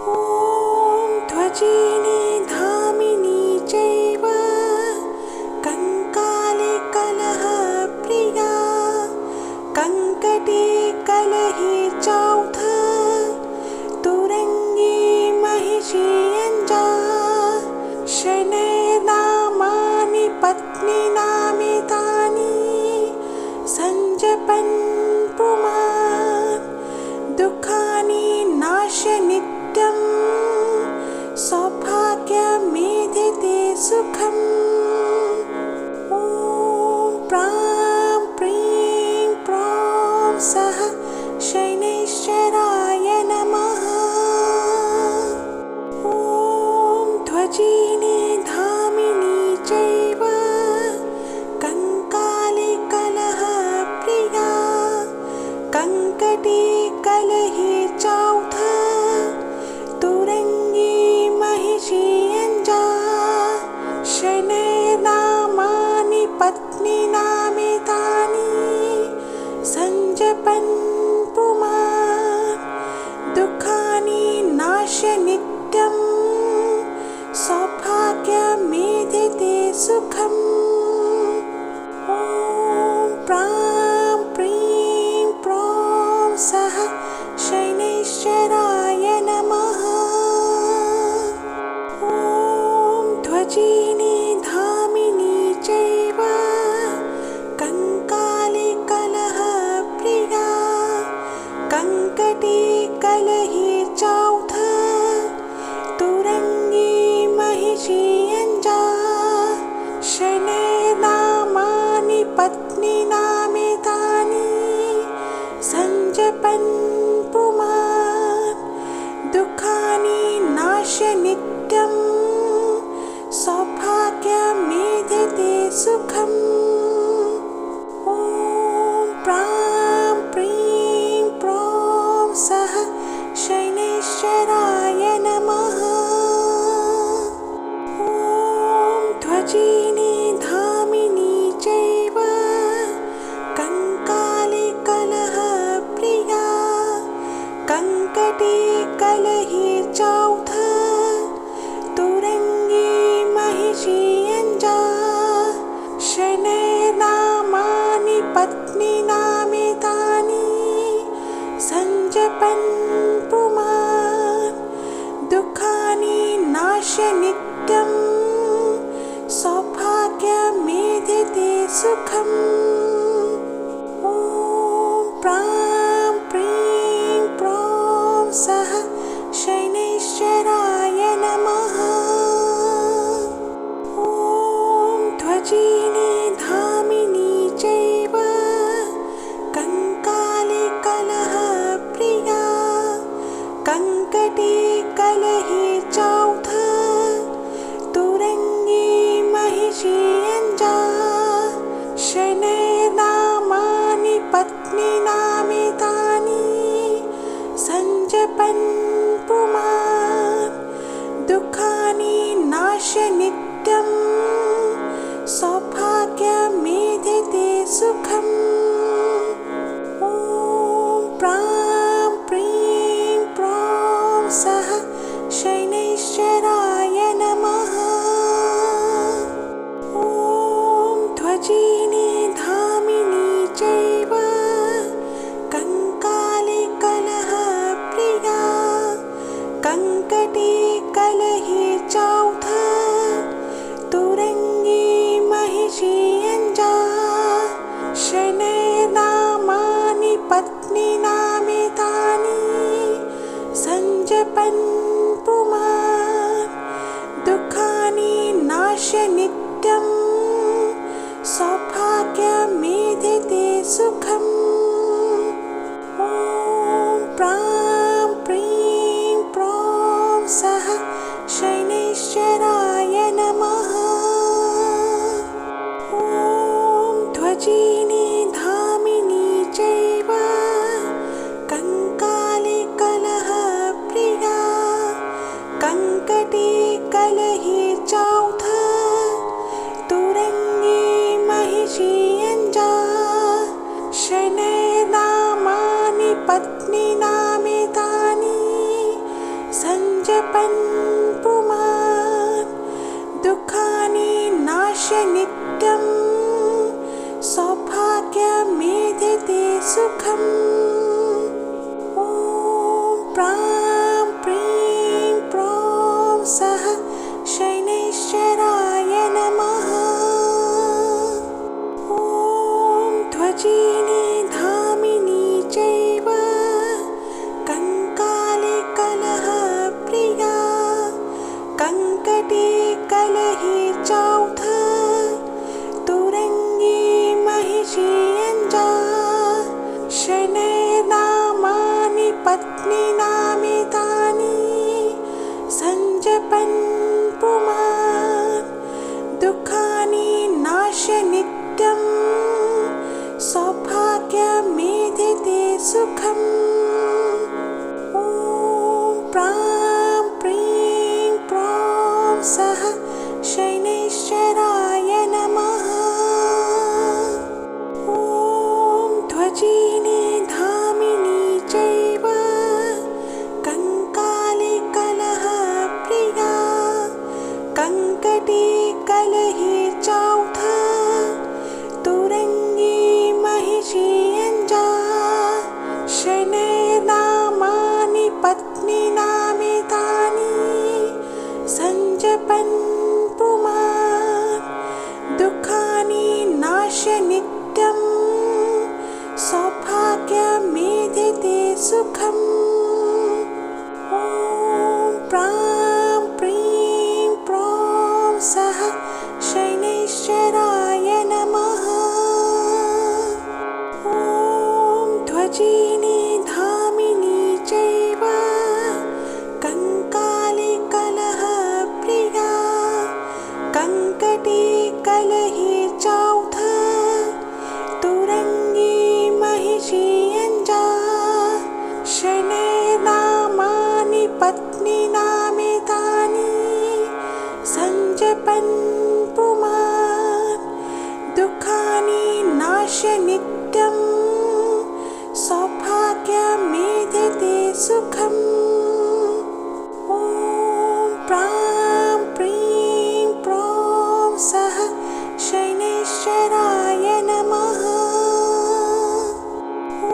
ॐ ध्वजिनी धामिनी चैव कंकाली कलहप्रिया कंकटी कलही चौथ तुरंगी महिषी अंजा शनैर्नामानि पत्नीनामितानि संजपन् पुमान् दुःखानि नाश्य नित्यं सौभाग्यमेधिते सुखम्। ॐ प्रां प्रीं प्रौं सः शनैश्चराय नमः। ॐ ध्वजिनी धामिनी चैव कंकाली कलहप्रिया कंकटी कलही चौथ तुरंगी महिषी अंजा शनैर्नामानि पत्नीनामितानि संजपन् पुमान् दुःखानि नाश्य नित्यं सौभाग्यमेधिते सुखम्। ॐ प्रां प्रीं प्रौं सः शनैश्चराय नमः। ॐ ध्वजिनी धामिनी चैव कंकाली कलहप्रिया कंकटी कलही चौथ तुरंगी महिषी अंजा शनैर्नामानि पत्नीनामितानि संजपन् पुमान् दुःखानि नाश्य नित्यं सौभाग्यमेधिते सुखम्। ॐ प्रां प्रीं प्रौं सः शनैश्चराय नमः। ॐ ध्वजिनी धामिनी चैव कंकाली कलहप्रिया कंकटी कलही चौथ तुरंगी महिषी अंजा शनैर्नामानि पत्नीनामितानि संजपन् पुमान् दुःखानि नाश्य नित्यं सौभाग्यमेधिते सुखम्। ॐ प्रां प्रीं प्रौं सः शनैश्चराय नमः। ॐ ध्वजिनी धामिनी चैव कंकाली कलहप्रिया कंकटी कलही चौथ तुरंगी महिषी अंजा शनैर्नामानि पत्नीनामितानि संजपन् पुमान् दुःखानि नाश्य नित्यं सौभाग्यमेधिते सुखम्। ॐ प्रां प्रीं प्रौं सः शनैश्चराय नमः। ॐ ध्वजिनी धामिनी चैव कंकाली कलहप्रिया कंकटी कलही चौथ तुरंगी महिषी अंजा शनैर्नामानि पत्नीनामितानि संजपन् पुमान् दुःखानि नाश्य नित्यं सौभाग्यमेधिते सुखम्। ॐ प्रां प्रीं प्रौं सः शनैश्चराय नमः। ॐ ध्वजिनी धामिनी चैव कंकाली कलहप्रिया कंकटी कलही चौथ तुरंगी महिषी अंजा शनैर्नामानि पत्नीनामितानि सञ्जपन् पुमान् दुःखानि नाश्य नित्यं सौभाग्यमेधते सुखम् ॐ प्रां प्रीं प्रौं सः शनैश्चराय नमः ॐ ध्वजिनी धामिनी चैव कंकाली कलहप्रिया कङ्कटी कलही चौथ तुरंगी महिषी अंजा शनैर्नामानि पत्नीनामितानि सञ्जपन् पुमान् दुःखानि नाश्य नित्यं सौभाग्यमेधते सुखम् ॐ प्रां प्रीं प्रौं सः शनैश्चराय नमः ॐ ध्वजिनी धामिनी चैव कंकाली कलहप्रिया कङ्कटी कलही चौथ तुरंगी महिषी अंजा शनैर्नामानि पत्नीनामितानि सञ्जपन् पुमान् दुःखानि नाश्य नित्यं सौभाग्यमेधते सुखम् ॐ प्रां प्रीं प्रौं सः शनैश्चराय नमः ॐ ध्वजिनी धामिनी चैव कंकाली कलहप्रिया कङ्कटी कलही चौथ तुरंगी महिषी अंजा शनैर्नामानि पत्नीनामितानि सञ्जपन् पुमान् दुःखानि नाश्य नित्यं सौभाग्यमेधते सुखम् ॐ प्रां प्रीं प्रौं सः शनैश्चराय नमः ॐ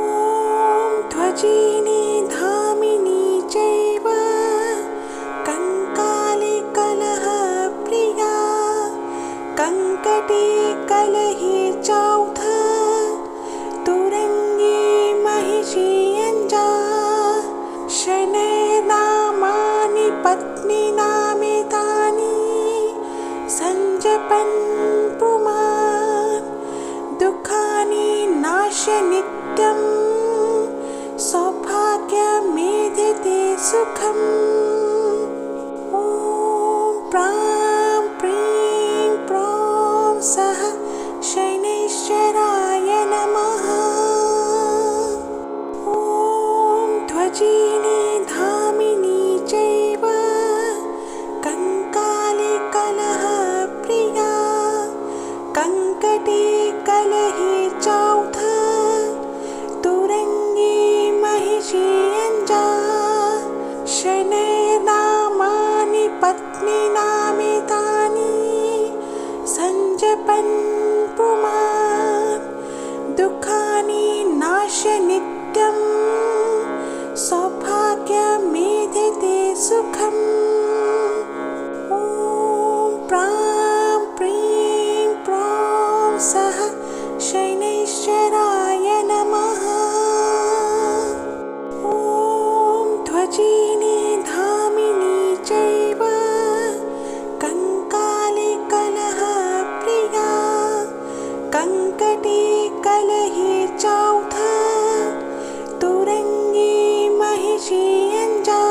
ध्वजिनी धामिनी चैव कंकाली कलहप्रिया कङ्कटी कलही चौथ तुरंगी महिषी अंजा शनैर्नामानि पत्नीनामितानि सञ्जपन् पुमान् दुःखानि नाश्य नित्यं सौभाग्यमेधते सुखम् ॐ प्रां प्रीं प्रौं सः शनैश्चराय नमः ॐ ध्वजिनी धामिनी चैव कंकाली कलहप्रिया कङ्कटी कलही चौथ तुरंगी महिषी अंजा शनैर्नामानि पत्नीनामितानि सञ्जपन् पुमान् दुःखानि नाश्य नित्यं सौभाग्यमेधते सुखम् ॐ प्रां प्रीं प्रौं सः शनैश्चराय नमः ॐ ध्वजिनी धामिनी चैव कंकाली कलहप्रिया कङ्कटी कलही चौथ तुरंगी महिषी अंजा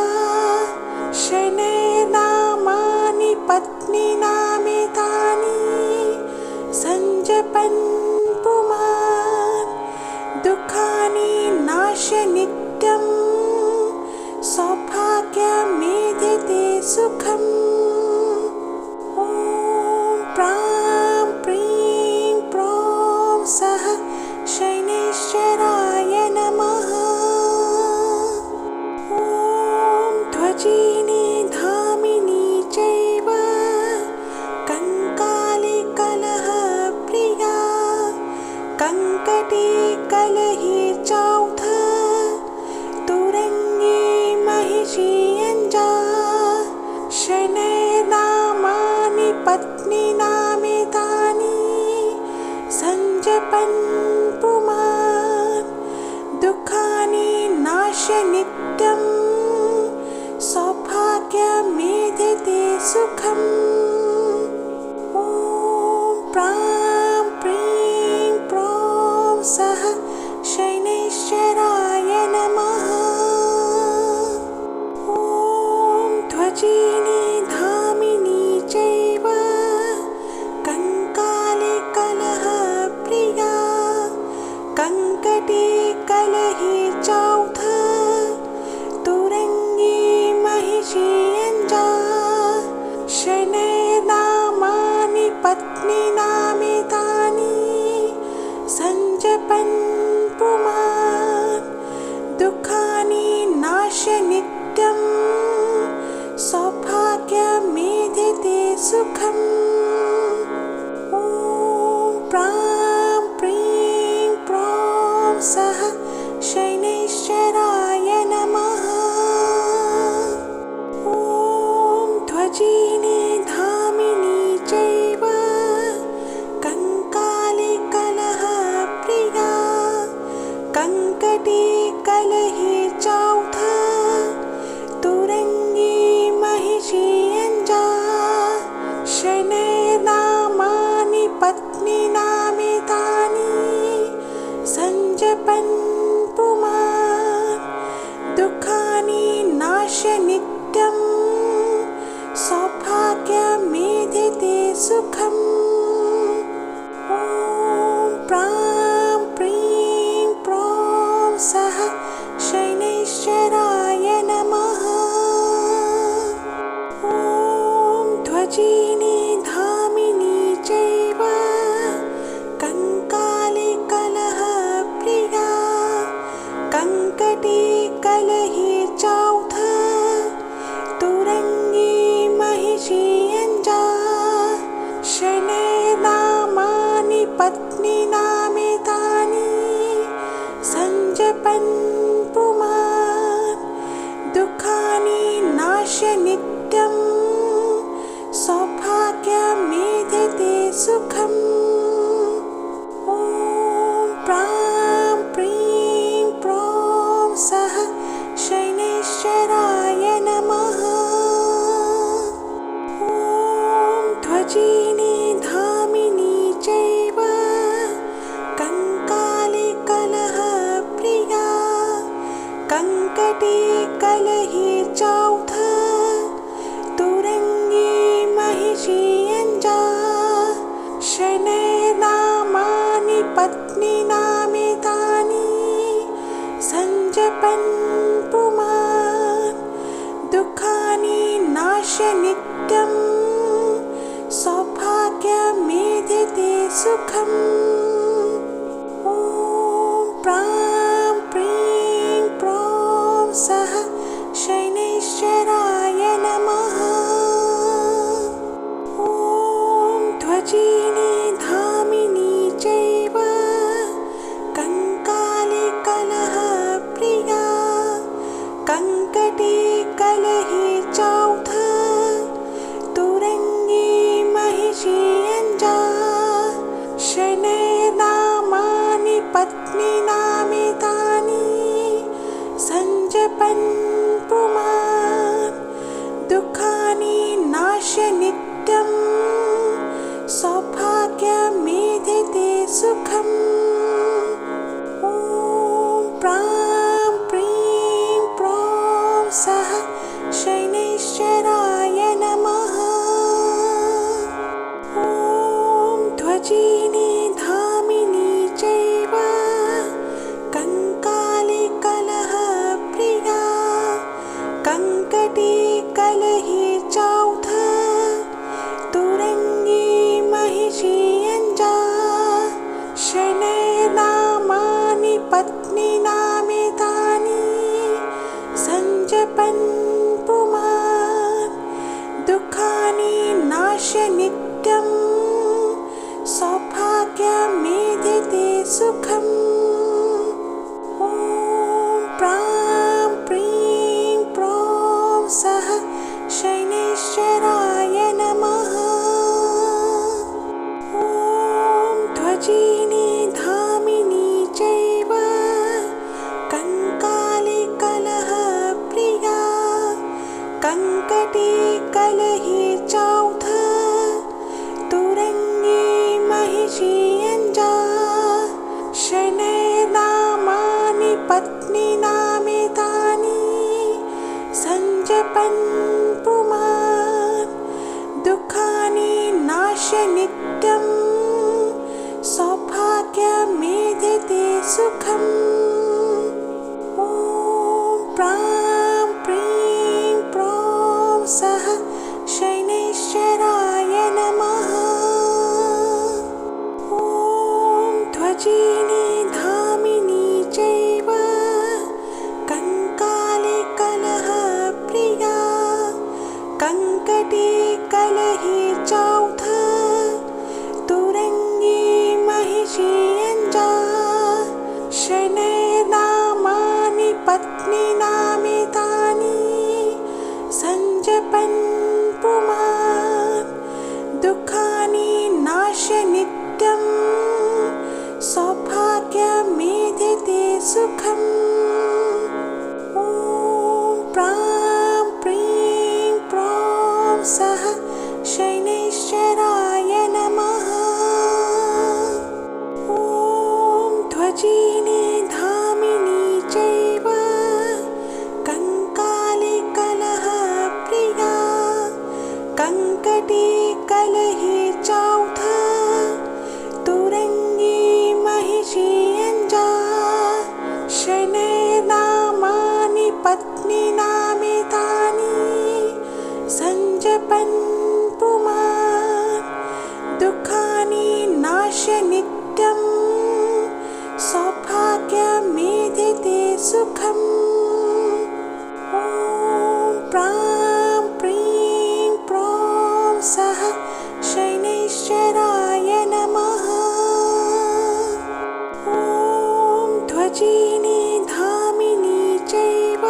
शनैर्नामानि पत्नीनामितानि सञ्जपन् पुमान् दुःखानि नाश्य नित्यं सौभाग्यमेधते सुखम् ॐ प्रां प्रीं प्रौं सः शनैश्चराय नमः ॐ ध्वजिनी महिषीयञ्जा शनैर्नामानि पत्नीनामेतानि सञ्जपन् पुमान् दुःखानि नाश्य नित्यं सौभाग्यमेधते सुखम् ॐ प्रां प्रीं प्रौं सः शनैश्चराय नमः ॐ ध्वजिनी धामिनी चैव कंकाली कलहप्रिया कङ्कटी कलही चौथ तुरङ्गी महिषीयञ्जा शनैर्नामानि पत्नीनामेतानि सञ्जपन् पुमान् दुःखानि नाश्य नित्यं सौभाग्यमेधते सुखम् ॐ प्रां प्रीं प्रौं सः शनैश्चराय नमः ॐ ध्वजिनी धामिनी चैव कंकाली कलहप्रिया कङ्कटी कलही चौथ तुरङ्गी महिषीयञ्जा शनैर्नामानि पत्नीनामेतानि सञ्जपन् पुमान् दुःखानि नाश्य नित्यं सौभाग्यमेधते सुखम् ॐ प्रां प्रीं प्रौं सः शनैश्चराय नमः ॐ ध्वजिनी धामिनी चैव कंकाली कलहप्रिया कङ्कटी कलही चौथ तुरङ्गी महिषीयञ्जा शनैर्नामानि पत्नीनामेतानि सञ्जपन् पुमान् दुःखानि नाश्य नित्यं सौभाग्यमेधते सुखम् ॐ प्रां प्रीं प्रौं सः शनैश्चराय नमः ॐ ध्वजिनी धामिनी चैव कंकाली कलहप्रिया कङ्कटी कलही चौथ तुरङ्गी महिषीयञ्जा शनैर्नामानि पत्नीनामेतानि सञ्जपन् पुमान् दुःखानि नाश्य नित्यं सौभाग्यमेधते सुखम् ॐ प्रां प्रीं प्रौं सः शनैश्चराय नमः ॐ ध्वजिनी धामिनी चैव कंकाली कलहप्रिया कङ्कटी कलही चौथ तुरङ्गी महिषीयञ्जा शनैर्नामानि पत्नीनामेतानि सञ्जपन् पुमान् दुःखानि नाश्य नित्यं सौभाग्यमेधते सुखम् ॐ प्रां प्रीं प्रौं सः शनैश्चराय नमः ॐ ध्वजिनी धामिनी चैव कंकाली कलहप्रिया कङ्कटी कलही चौथ तुरङ्गी महिषीयञ्जा शनैर्नामानि पत्नीनामेतानि सञ्जपन् पुमान् दुःखानि नाश्य नित्यं सौभाग्यमेधते सुखम् ॐ प्रां प्रीं प्रौं कङ्कटे कलहे चौथ तुरङ्गे महिषी अञ्जा शनैर्नामानि पत्नीनामेतानि सञ्जपन् पुमान् दुःखानि नाश्य नित्यम् सौभाग्यमेधिते सुखम् ॐ प्रां प्रीं प्रौं सः शनैश्चराय नमः ॐ ध्वजिनी धामिनी चैव कङ्काले कलहप्रिया कङ्कटे कलहे चौथ तुरङ्गे महिषी अञ्जा शनैर्नामानि पत्नीनामेतानि सञ्जपन् पुमान् दुःखानि नाश्य नित्यम् सौभाग्यमेधिते सुखम् ॐ प्रां प्रीं प्रौं सः शनैश्चराय नमः ॐ ध्वजिनी धामिनी चैव कङ्काले कलहप्रिया कङ्कटे कलहे चौथ तुरङ्गे महिषी अञ्जा शनैर्नामानि पत्नीनामेतानि सञ्जपन् पुमान् दुःखानि नाश्य नित्यम् सौभाग्यमेधिते सुखम् ॐ प्रां प्रीं प्रौं सः शनैश्चराय नमः ॐ ध्वजिनी धामिनी चैव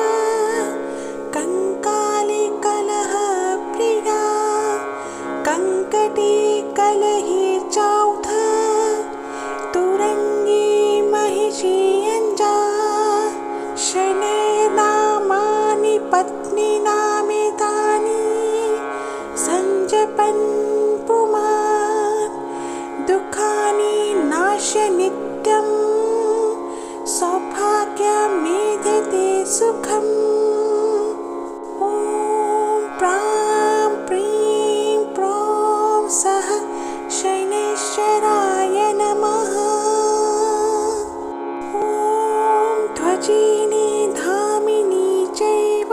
कङ्काले कलहप्रिया कङ्कटे कलहे चौथ तुरङ्गे महिषी अञ्जा शनैर्नामानि पत्नीनामेतानि सञ्जपन् पुमान् दुःखानि नाश्य नित्यम् सौभाग्यमेधिते सुखम् ॐ प्रां प्रीं प्रौं सः शनैश्चराय नमः ॐ ध्वजिनी धामिनी चैव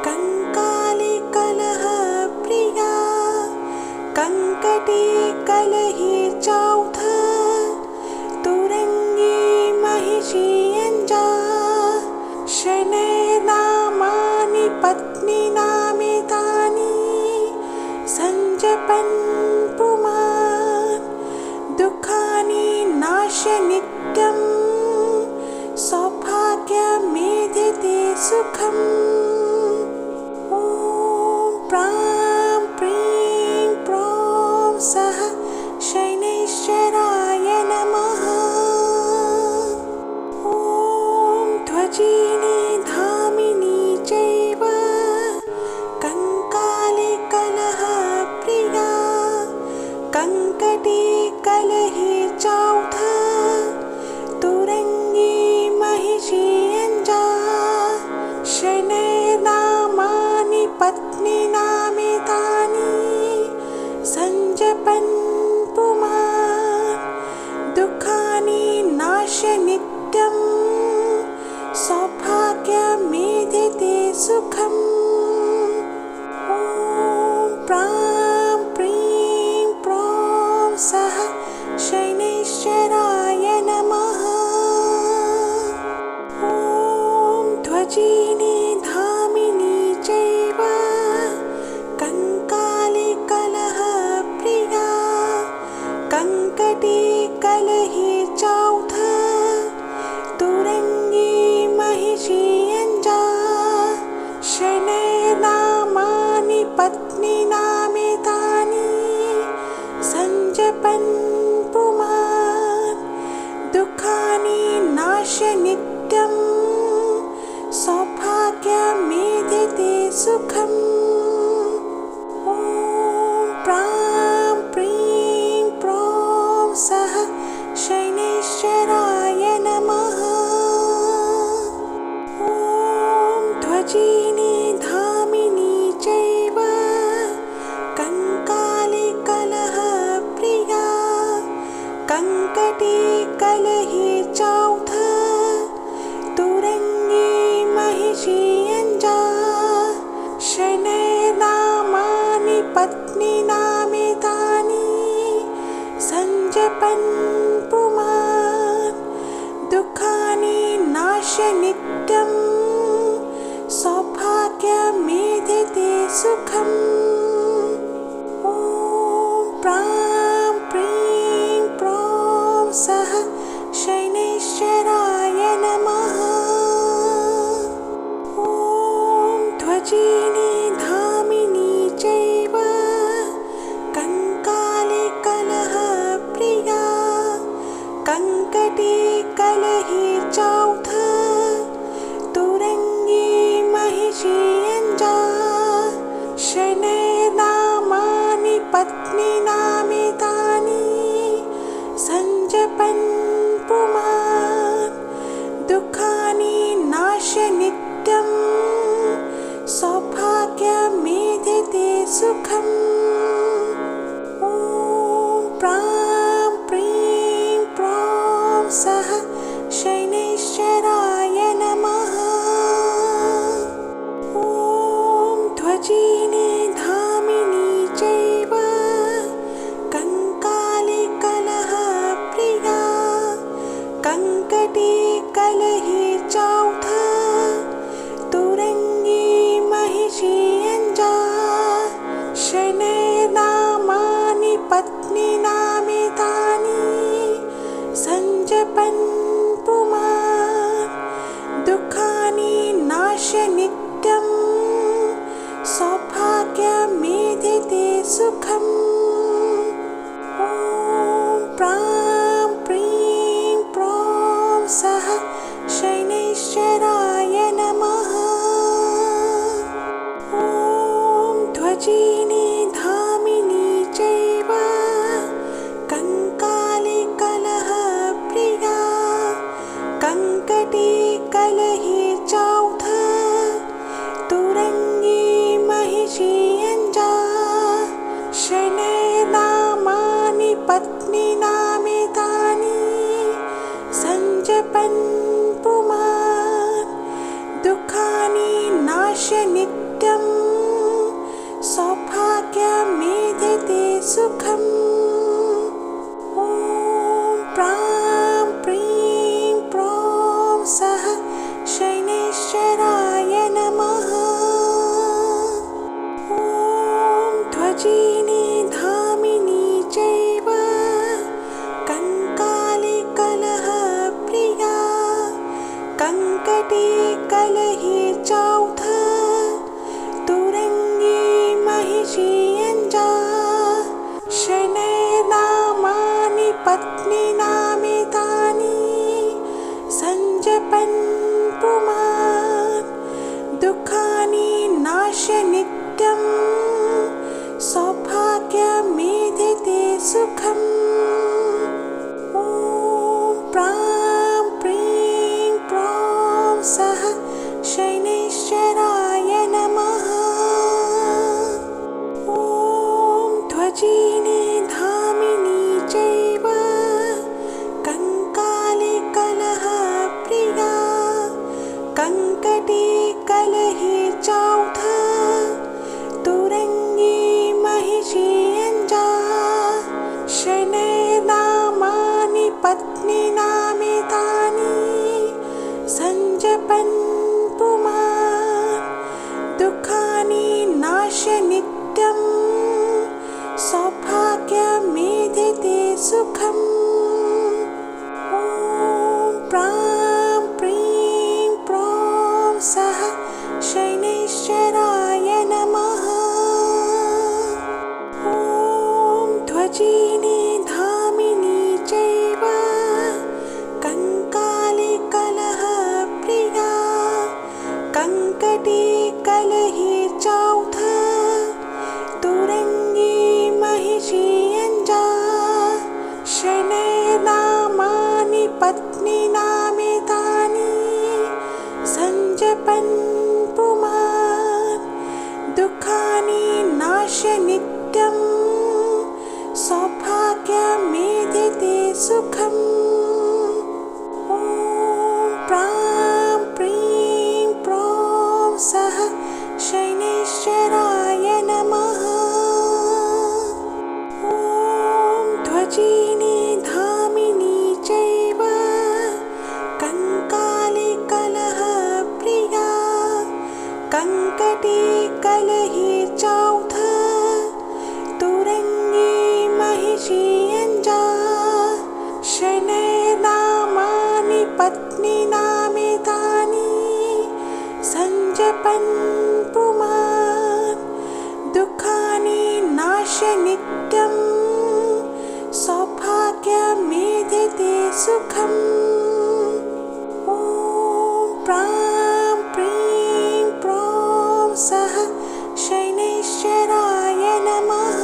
कङ्काले कलहप्रिया कङ्कटे कलहे चौथ तुरङ्गे महिषी अञ्जा शनैर्नामानि पत्नीनामेतानि सञ्जपन् पुमान् दुःखानि नाश्य नित्यम् सौभाग्यमेधिते सुखम् ॐ प्रां प्रीं प्रौं सः शनैश्चराय नमः ॐ ध्वजिनी धामिनी चैव कङ्काले कलहप्रिया कङ्कटे कलहे चौथ तुरङ्गे महिषी अञ्जा शनैर्नामानि पत्नीनामेतानि सञ्जपन् पुमान् दुःखानि नाश्य नित्यम् सौभाग्यमेधिते सुखम् ॐ प्रां प्रीं प्रौं सः शनैश्चराय नमः ॐ ध्वजिनी धामिनी चैव कङ्काले कलहप्रिया कङ्कटे कलहे चौथ तुरङ्गे महिषी अञ्जा शनैर्नामानि पत्नीनामेतानि सञ्जपन् पुमान् दुःखानि नाश्य नित्यम् सौभाग्यमेधिते पत्नीनामेतानि संजपन् पुमान् दुःखानि नाश्य नित्यं सौभाग्यमेधिते सुखम्। ॐ प्रां प्रीं प्रौं सः शनैश्चराय नमः। ॐ ध्वजिनी धामिनी चैव कंकाली कलहप्रिया कङ्कटी कलही चौथ तुरंगी महिषी अंजा शनैर्नामानि पत्नीनामेतानि संजपन् पुमान् दुःखानि नाश्य नित्यं सौभाग्यमेधिते सुखम्। ॐ प्रां प्रीं प्रौं सः शनैश्चराय नमः। ॐ ध्वजिनी धामिनी चैव कंकाली कलहप्रिया कङ्कटी कलही चौथ तुरंगी महिषी अंजा शनैर्नामानि पत्नीनामेतानि संजपन् पुमान् दुःखानि नाश्य नित्यं सौभाग्यमेधिते सुखम्। ॐ प्रां प्रीं प्रौं सः शनैश्चराय नमः। ॐ ध्वजिनी धामिनी चैव कंकाली कलहप्रिया कङ्कटी कलही चौथ तुरंगी महिषी अंजा शनैर्नामानि पत्नीनामेतानि संजपन् पुमान् दुःखानि नाश्य नित्यं सौभाग्यमेधिते सुखम्। ॐ प्रां प्रीं प्रौं सः शनैश्चराय नमः। ॐ ध्वजिनी धामिनी चैव कंकाली कलहप्रिया कङ्कटी कलही चौथ तुरंगी महिषी अंजा शनैर्नामानि पत्नीनामेतानि संजपन् पुमान् दुःखानि नाश्य नित्यं सौभाग्यमेधिते सुखम्। ॐ प्रां प्रीं प्रौं सः शनैश्चराय नमः। ॐ ध्वजिनी धामिनी चैव कंकाली कलहप्रिया कङ्कटी कलही चौथ तुरंगी महिषी अंजा शनैर्नामानि पत्नीनामेतानि संजपन् पुमान् दुःखानि नाश्य नित्यं सौभाग्यमेधिते सुखम्। ॐ प्रां प्रीं प्रौं सः शनैश्चराय नमः। ॐ ध्वजिनी धामिनी चैव कंकाली कलहप्रिया कङ्कटी कलही चौथ तुरंगी महिषी अंजा शनैर्नामानि पत्नीनामेतानि संजपन् पुमान् दुःखानि नाश्य नित्यं सौभाग्यमेधिते सुखम्। ॐ प्रां प्रीं प्रौं सः शनैश्चराय नमः। कङ्कटे कलहे चौथ तुरङ्गी महिषी यञ्जा शनैर्नामानि पत्नीनामेतानि सञ्जपन् पुमान् दुःखानि नाश्य नित्यं सौभाग्यमेधते सुखम् ॐ प्रां प्रीं प्रौं सः शनैश्चराय नमः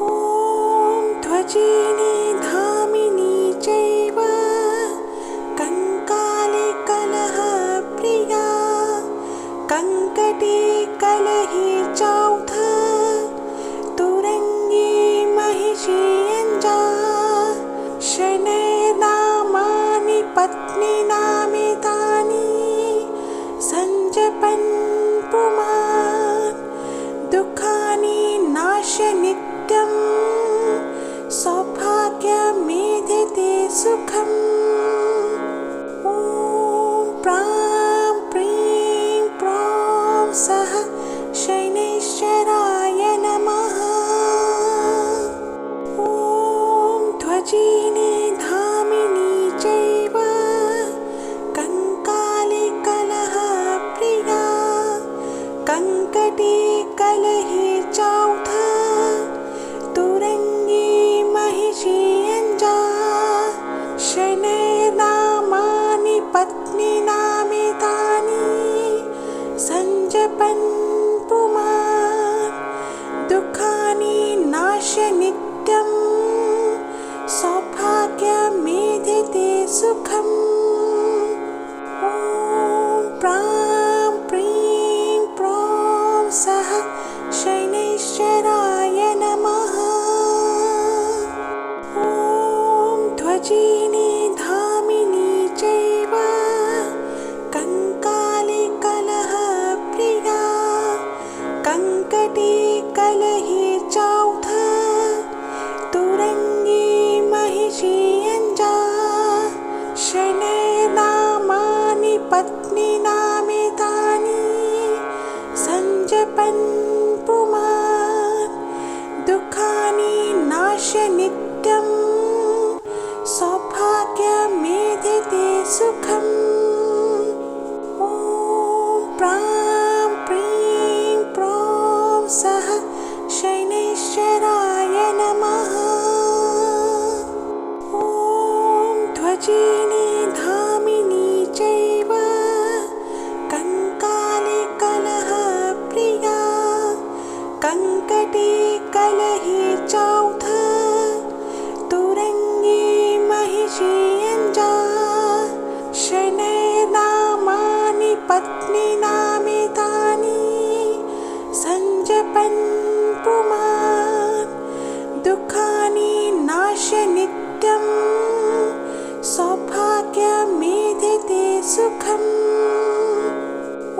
ॐ ध्वजिनी धामिनी चैव कङ्काले कलहप्रिया कङ्कटे कलहे चौथ तुरङ्गी महिषी यञ्जा शनैर्नामानि पत्नीनामेतानि सञ्जपन् पुमान् दुःखानि नाश्य नित्यं सौभाग्यमेधते सुखम् ॐ प्रां प्रीं प्रौं सः शनैश्चराय नमः ॐ ध्वजिनी धामिनी चैव कङ्काले कलहप्रिया कङ्कटे कलहे चौथ तुरङ्गी महिषी यञ्जा शनैर्नामानि पत्नीनामेतानि सञ्जपन् पुमान् दुःखानि नाश्य नित्यं सौभाग्यमेधते सुखम् ॐ प्रां प्रीं प्रौं सः शनैश्चराय नमः ॐ ध्वजिनी धामिनी चैव कङ्काले कलहप्रिया कङ्कटे कलहे चौथ तुरङ्गी महिषी यञ्जा शनैर्नामानि पत्नीनामेतानि सञ्जपन् पुमान् दुःखानि नाश्य नित्यं सौभाग्यमेधते सुखम् ॐ प्रां प्रीं प्रौं सः शनैश्चराय नमः ॐ ध्वजिनी धामिनी चैव कङ्काले कलहप्रिया कङ्कटे कलहे चौथ तुरङ्गी महिषी यञ्जा शनैर्नामानि पत्नीनामेतानि सञ्जपन् पुमान् दुःखानि नाश्य नित्यं सौभाग्यमेधते सुखम्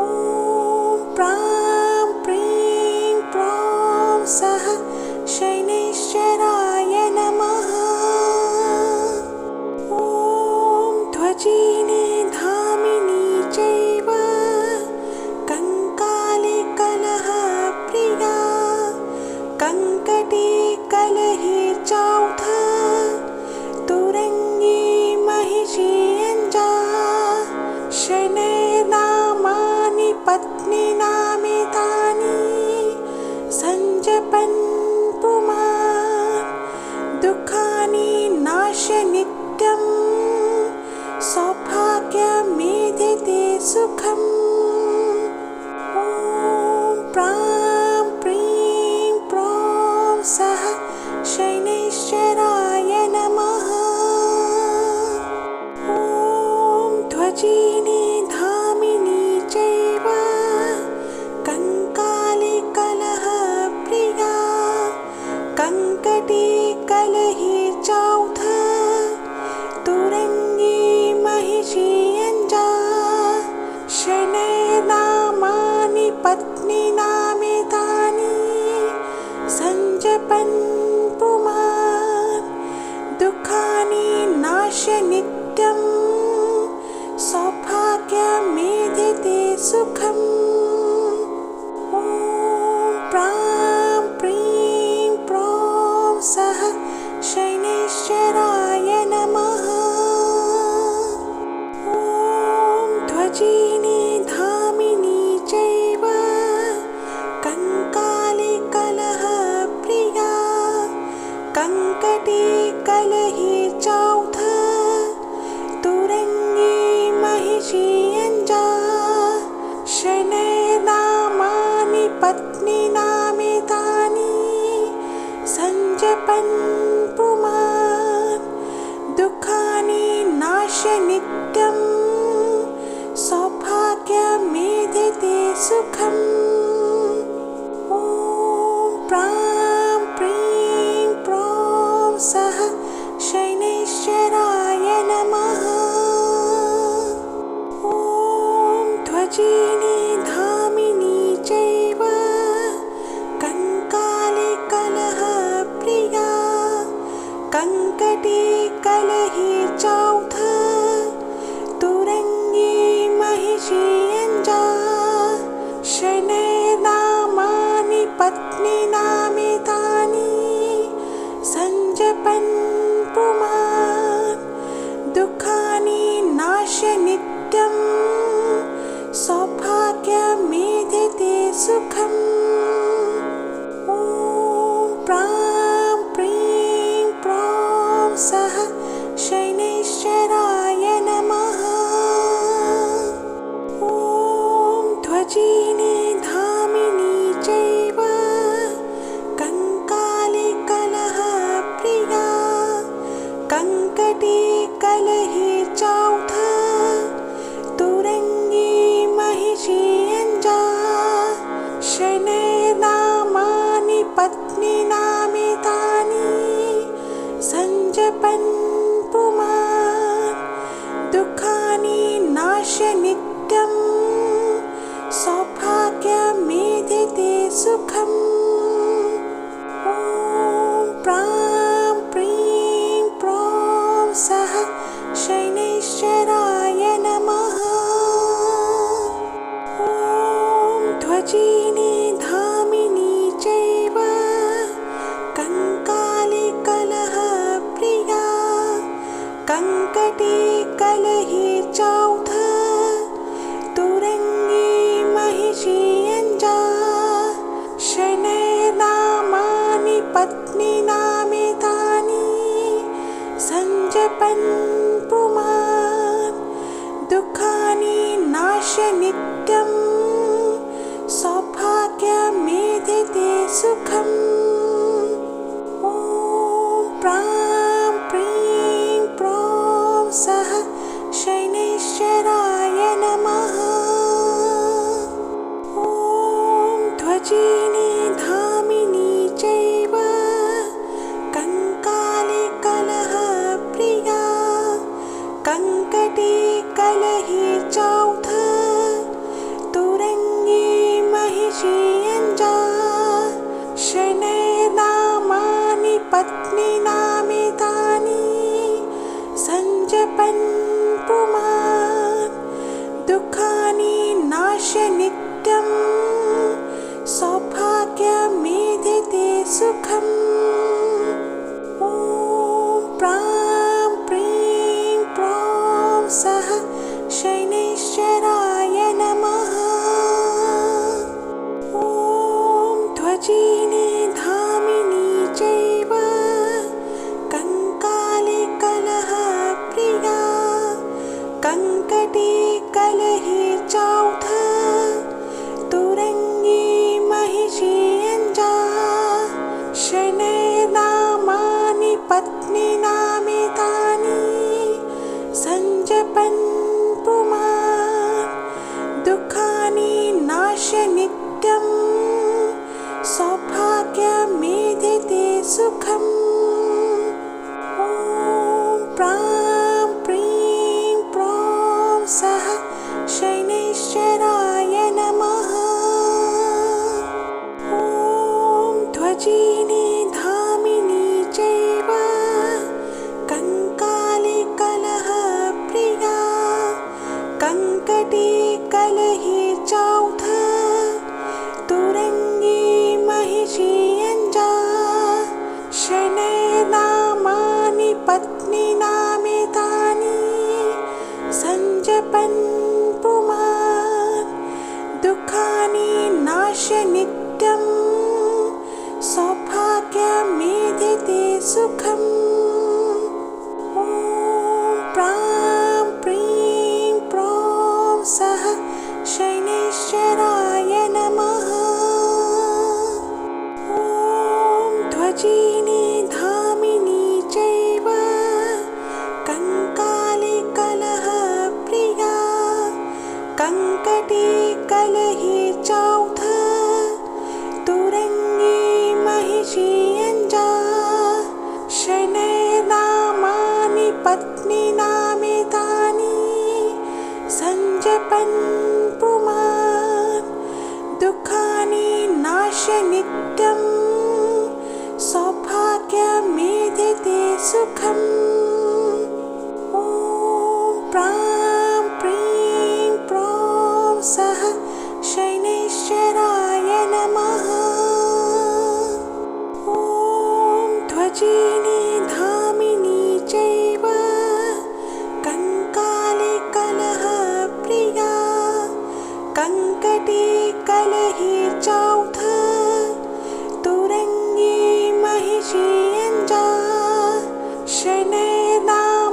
ॐ प्रां प्रीं प्रौं सः शनैश्चराय नमः ॐ ध्वजिनी धामिनी चैव कङ्काले कलहप्रिया कङ्कटे कलहे चौथ तुरङ्गी महिषी यञ्जा शनैर्नामानि पत्नीनामेतानि सञ्जपन् पुमान् दुःखानि नाश्य नित्यं सौभाग्यमेधते सुखम् ॐ प्रां प्रीं प्रौं सः शनैश्चराय नमः ॐ ध्वजिनी धामिनी चैव कङ्काले कलहप्रिया कङ्कटे कलहे चौथ तुरङ्गी महिषी यञ्जा शनैर्नामानि पत्नीनामेतानि सञ्जपन् पुमान् दुःखानि नाश्य नित्यं सौभाग्यमेधते मेधते सुखम् ॐ प्रां प्रीं प्रौं सः शनैश्चराय नमः ॐ ध्वजिनी धामिनी चैव कंकाली कलहप्रिया कंकटी कलही चौथ तुरंगी महिषी अंजा शनैर्नामानि पत्नीनामितानि संजपन् पुमान् दुःखानि नाश्य नित्यं सौभाग्यमेधते सुखम् ॐ प्रां प्रीं प्रौं सः शनैश्चराय नमः ॐ ध्वजिनी धामिनी चैव कंकाली कलहप्रिया कंकटी कलही चौथ तुरंगी महिषी अंजा शनैर्नामानि पत्नीनामितानि संजपन् पुमान् दुःखानि नाश्य नित्यं सौभाग्यमेधते सुखम् ॐ प्रां प्रीं प्रौं सः शनैश्चराय नमः ॐ ध्वजिनी धामिनी चैव कंकाली कलहप्रिया कंकटी कलही चौथ तुरंगी महिषी अंजा शनैर्नामानि पत्नीनामितानि संजपन् पुमान् दुःखानि नाश्य नित्यं सौभाग्यमेधते सुखम् ॐ प्रां प्रीं प्रौं सः शनैश्चराय नमः ॐ ध्वजिनी धामिनी चैव कंकाली कलहप्रिया कंकटी कलही चौथ तुरंगी महिषी अंजा शनैर्नामानि पत्नीनामितानि संजपन् पुमान् दुःखानि नाश्य नित्यं सौभाग्यमेधते सुखम् ॐ प्रां प्रीं प्रौं सः शनैश्चराय नमः ॐ ध्वजिनी धामिनी चैव कंकाली कलहप्रिया कंकटी कलही चौथ तुरंगी महिषी अंजा शनैर्नामानि पत्नीनामितानि संजपन् पुमान् दुःखानि नाश्य नित्यं सौभाग्यमेधते सुखम् ॐ प्रां प्रीं प्रौं सः शनैश्चराय नमः ॐ ध्वजिनी धामिनी चैव कंकाली कलहप्रिया कंकटी कलही चौथ तुरंगी महिषी अंजा शनैर्नामानि पत्नीनामितानि संजपन् पुमान् दुःखानि नाश्य नित्यं सौभाग्यमेधते सुखम् ॐ प्रां प्रीं प्रौं सः शनैश्चराय नमः ॐ ध्वजिनी धामिनी चैव कंकाली कलहप्रिया कंकटी कलही सञ्जपन् पुमान् दुःखानि नाश्य नित्यं सौभाग्यमेधिते सुखम् ॐ प्रां प्रीं प्रौं सः शनैश्चराय नमः ॐ ध्वजिनी धामिनी चैव कंकाली कलहप्रिया कङ्कटी कलही चौथ तुरंगी महिषी अंजा शनैर्नामानि पत्नीनामेतानि सञ्जपन् पुमान् दुःखानि नाश्य नित्यं सौभाग्यमेधिते सुखम् ॐ प्रां प्रीं प्रौं सः शनैश्चराय नमः ॐ ध्वजिनी धामिनी चैव कंकाली कलहप्रिया कङ्कटी कलही चौथ तुरंगी महिषी अंजा शनैर्नामानि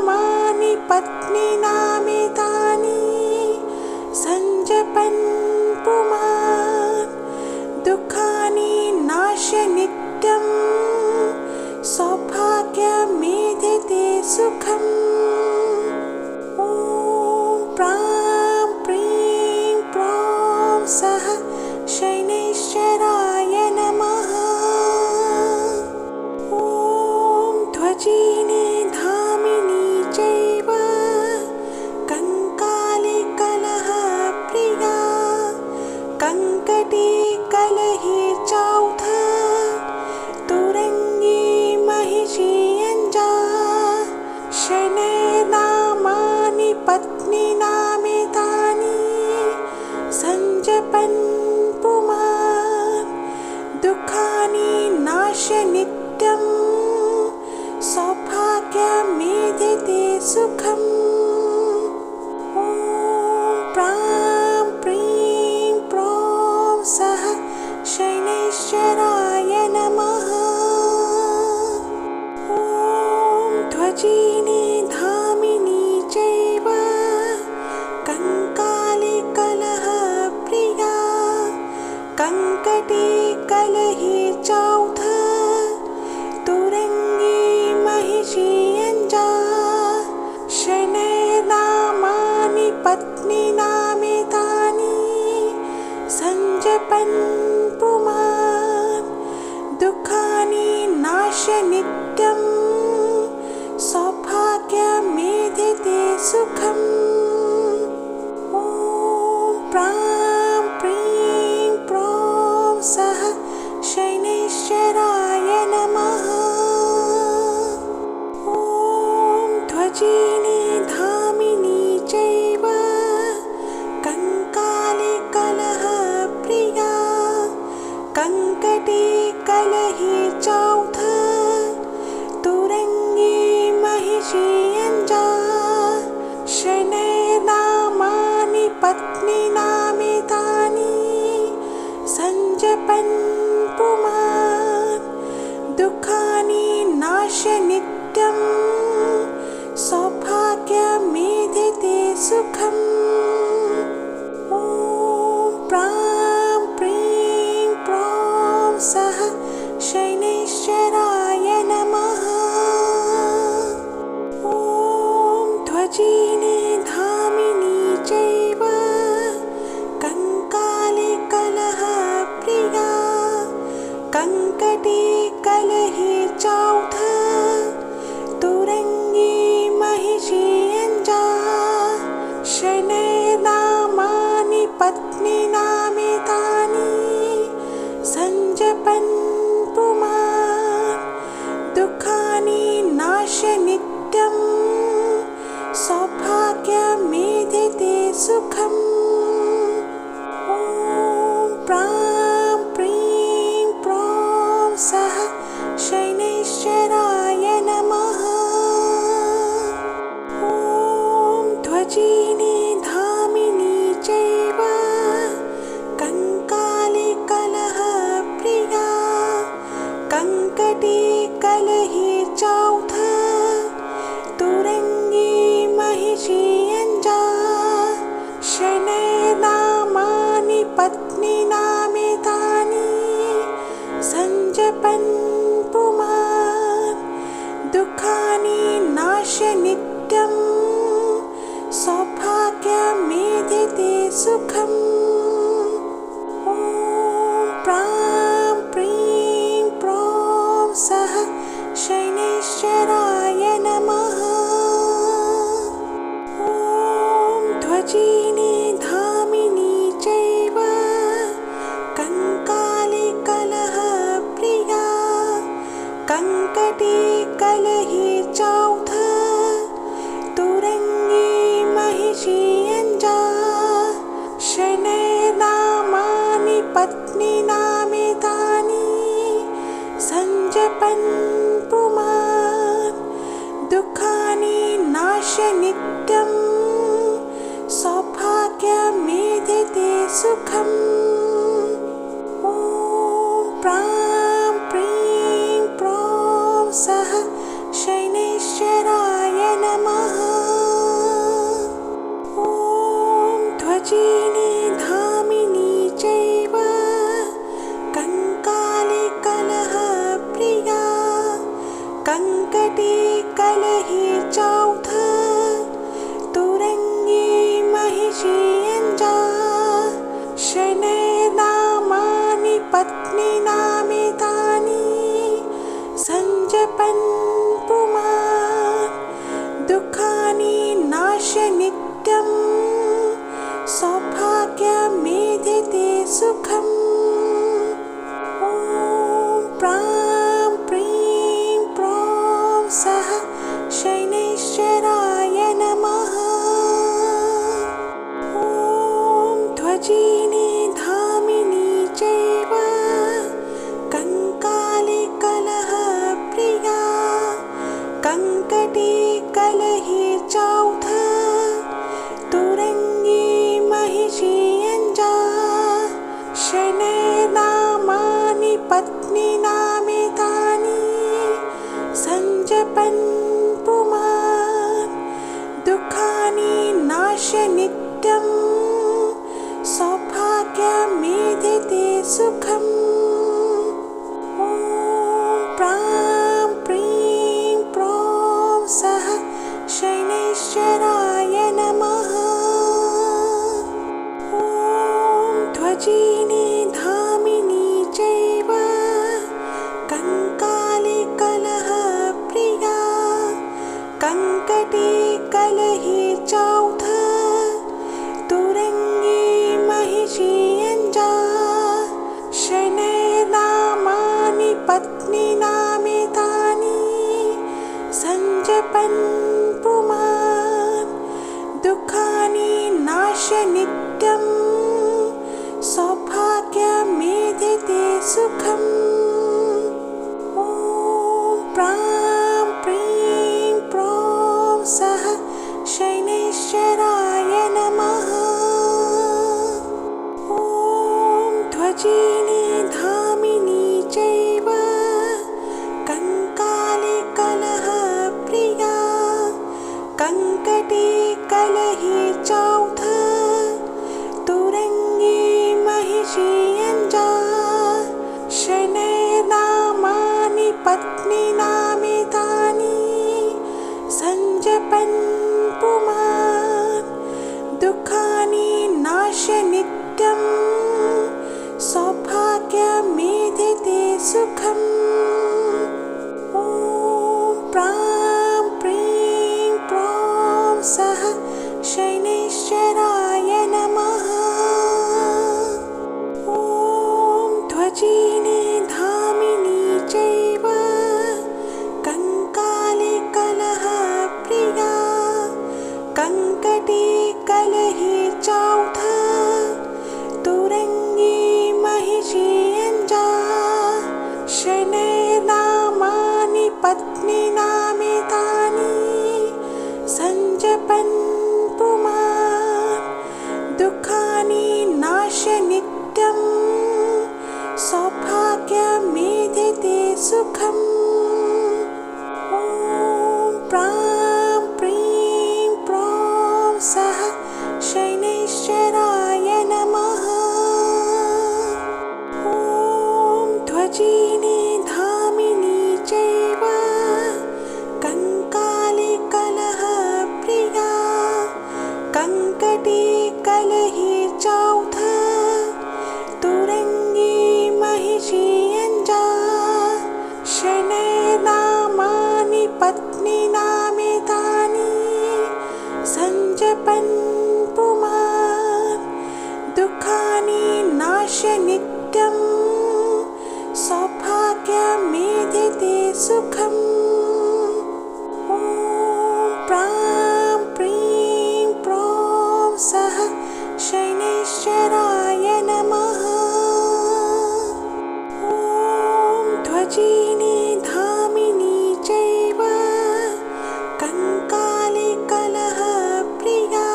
पत्नीनामेतानि सञ्जपन् पुमान् दुःखानि नाश्य नित्यं सौभाग्यमेधिते सुखम् ॐ प्रां प्रीं प्रौं सः शनैश्चराय नमः ॐ ध्वजिनी धामिनी चैव कंकाली कलहप्रिया कङ्कटी कलही चौथ तुरंगी महिषी अंजा शनैर्नामानि पत्नीनामेतानि सञ्जपन् पुमान् दुःखानि नाश्य नित्यं सौभाग्यमेधिते सुखम् ॐ प्रां प्रीं प्रौं सः शनैश्चराय नमः ॐ ध्वजिनी धामिनी चैव कंकाली कलहप्रिया कङ्कटी कलही चौथ तुरंगी महिषी अंजा शनैर्नामानि पत्नीनामेतानि सञ्जपन् पुमान् दुःखानि नाश्य नित्यं सौभाग्यमेधिते सुखम् ॐ प्रां प्रीं प्रौं सः शनैश्चराय नमः ॐ ध्वजिनी धामिनी चैव कंकाली कलहप्रिया कङ्कटी कलही चौथ तुरंगी महिषी अंजा शनैर्नामानि पत्नीनामेतानि सञ्जपन् पुमान् दुःखानि नाश्य नित्यं सौभाग्यमेधिते सुखम् ॐ प्रां प्रीं प्रौं सः शनैश्चराय नमः ॐ ध्वजिनी धामिनी चैव कंकाली कलहप्रिया कङ्कटी कलही चौथ तुरंगी महिषी अंजा शनैर्नामानि पत्नीनामेतानि सञ्जपन् पुमान् दुःखानि नाश्य नित्यं सौभाग्यमेधिते सुखम् ॐ प्रां प्रीं प्रौं सः शनैश्चराय नमः ॐ ध्वजिनी कलहि चौथ तुरंगी महिषी अंजा शनैर्नामानि पत्नीनामेतानि संजपन् पुमान् दुःखानि नाश्य नित्यं सौभाग्यमेधिते सुखम् ॐ प्रां प्रीं प्रौं सः शनैश्चराय नमः ॐ ध्वजिनी धामिनी चैव कंकाली कलहप्रिया कंकटी कलहि चौथ तुरंगी महिषी अंजा शनैर्नामानि पत्नीनामेतानि संजपन् पुमान् दुःखानि नाश्य नित्यं सौभाग्यमेधिते सुखम् ॐ प्रां प्रीं प्रौं सः शनैश्चराय नमः ॐ ध्वजिनी धामिनी चैव कंकाली कलहप्रिया कंकटी कलहि चौथ तुरंगी महिषी अंजा शनैर्नामानि पत्नीनामेतानि संजपन् पुमान् दुःखानि नाश्य नित्यं सौभाग्यमेधिते सुखम् ॐ प्रां प्रीं प्रौं सः शनैश्चराय नमः ॐ ध्वजिनी धामिनी चैव कंकाली कलहप्रिया कंकटी कलहि चौथ तुरंगी महिषी अंजा शनैर्नामानि पत्नीनामेतानि संजपन् पुमान् दुःखानि नाश्य नित्यं सौभाग्यमेधिते सुखम् ॐ प्रां प्रीं प्रौं सः शनैश्चराय नमः ॐ ध्वजिनी धामिनी चैव कंकाली कलहप्रिया कंकटी कलहि चौथ तुरंगी महिषी अंजा शनैर्नामानि पत्नीनामेतानि संजपन् पुमान् दुःखानि नाश्य नित्यं सौभाग्यमेधिते सुखम् ॐ प्रां प्रीं प्रौं सः शनैश्चराय नमः ॐ ध्वजिनी धामिनी चैव कंकाली कलहप्रिया कंकटी कलहि चौथ तुरंगी महिषी अंजा शनैर्नामानि पत्नीनामेतानि संजपन् पुमान् दुःखानि नाश्य नित्यं सौभाग्यमेधिते सुखम् ॐ प्रां प्रीं प्रौं सः शनैश्चराय नमः ॐ ध्वजिनी धामिनी चैव कंकाली कलहप्रिया कंकटी कलहि चौथ तुरंगी महिषी अंजा शनैर्नामानि पत्नीनामेतानि संजपन् पुमान् दुःखानि नाश्य नित्यं सौभाग्यमेधिते सुखम् पत्नीनामेतानि सञ्जपन् पुमान् दुःखानि नाश्य नित्यं सौभाग्यमेधिते सुखम्। ॐ प्रां प्रीं प्रौं सः शनैश्चराय नमः। ॐ ध्वजिनी धामिनी चैव कंकाली कलहप्रिया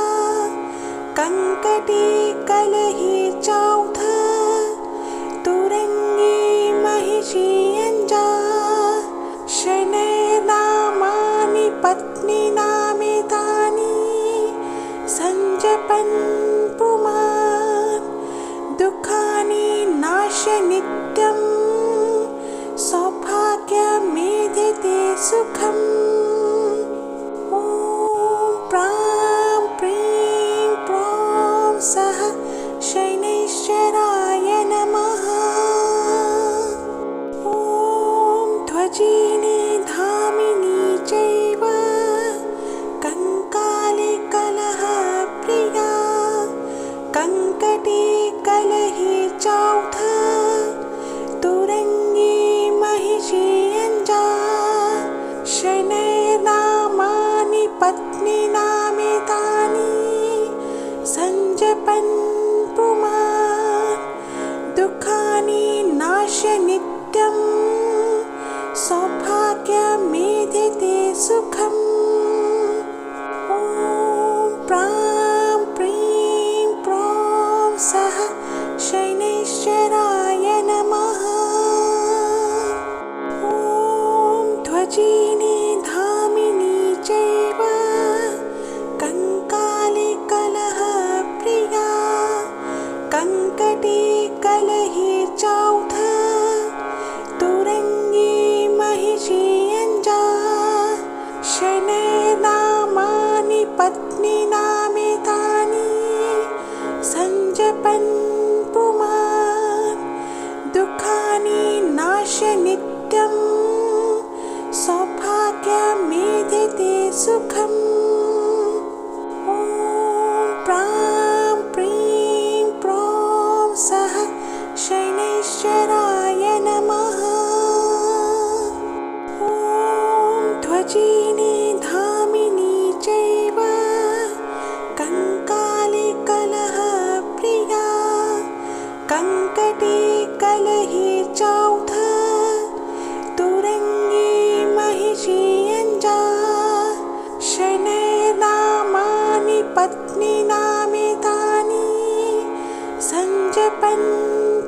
कङ्कटी कलही चौथ तुरंगी महिषी अंजा शनैर्नामानि पत्नीनामेतानि सञ्जपन् पुमान् दुःखानि नाश्य नित्यं सौभाग्यमेधिते सुखम्। ॐ प्रां प्रीं प्रौं सः शनैश्चराय नमः। ॐ ध्वजिनी धामिनी चैव कंकाली कलहप्रिया कङ्कटी कलही चौथ तुरंगी महिषी अंजा शनैर्नामानि पत्नीनामेतानि सञ्जपन् पुमान् दुःखानि नाश्य नित्यं सौभाग्यमेधिते सुखम्। ॐ प्रां प्रीं प्रौं सः शनैश्चराय नमः। ॐ ध्वजिनी धामिनी चैव कंकाली कलहप्रिया कङ्कटी कलही चौथ तुरंगी महिषी अंजा शनैर्नामानि पत्नीनामेतानि सञ्जपन् पुमान् दुःखानि नाश्य नित्यं सौभाग्यमेधिते सुखम्। ॐ प्रां प्रीं प्रौं सः शनैश्चराय नमः। ॐ ध्वजिनी धामिनी चैव कंकाली कलहप्रिया कङ्कटी कलही चौथ तुरंगी महिषी अंजा शनैर्नामानि पत्नीनामेतानि सञ्जपन्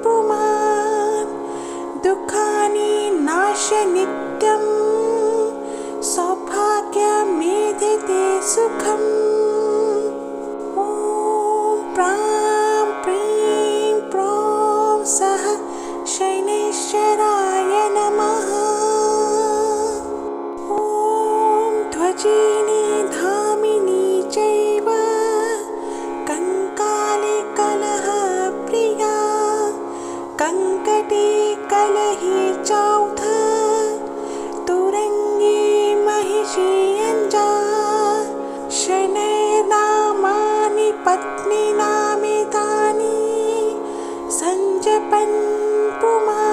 पुमान् दुःखानि नाश्य नित्यं सौभाग्यमेधिते सुखम्। ॐ प्रां प्रीं प्रौं सः शनैश्चराय नमः। ॐ ध्वजिनी धामिनी चैव कंकाली कलहप्रिया कङ्कटी कलही चौथ तुरंगी महिषी अंजा शनैर्नामानि पत्नीनामेतानि सञ्जपन् पुमान्